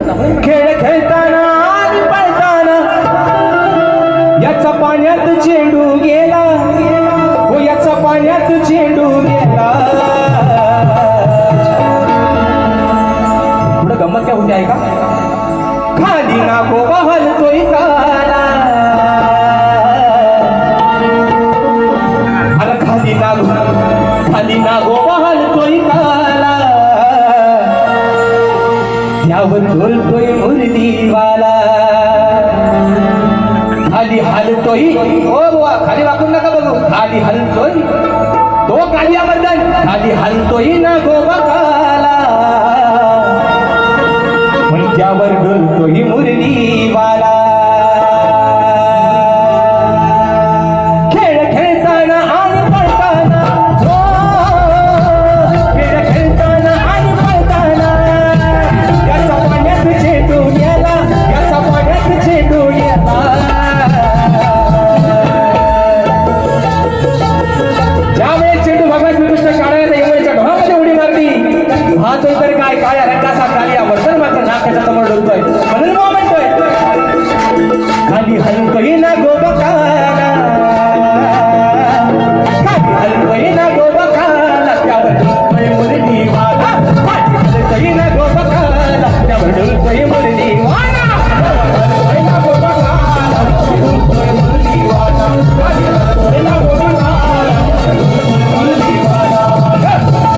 खेळ खेळताना आणि पळताना याचा पाण्यात चेंडू गेला हो याचा पाण्यात चेंडू गेला पुढे गंमत काय होती आहे का खाली नागोबा हलतोय काला अरे खाली नागोबा हलतोय काला त्यावर डोलतोय मुरलीवाला खाली हलतोय हो बुवा खाली वाकून नका बघू खाली हलतोय तो कालियाबद्दल खाली हलतोय नागोबा काला पण त्यावर डोलतोय मुरलीवाला खेळ खेळताना आणि पळताना खेळ खेळताना आणि पळताना याचा पाण्यात चेंडू गेला याचा पाण्यात चेंडू गेला ज्यावेळेस चेंडू भगवान श्रीकृष्ण काढायला येवळीच्या ढोहामध्ये उडी मारली पाहतोय तर काय काळ्या रंगाचा कालिया वर्तन मात्र नाकाच्या समोर डोलतोय म्हणून म्हणतोय खाली हलतोय ना गोबकाला खाली हलतोय ना गोबकाला त्यावर डोलतोय मुरलीवाला खाली हलतोय ना गोबकाला त्यावर डोलतोय मुरलीवाला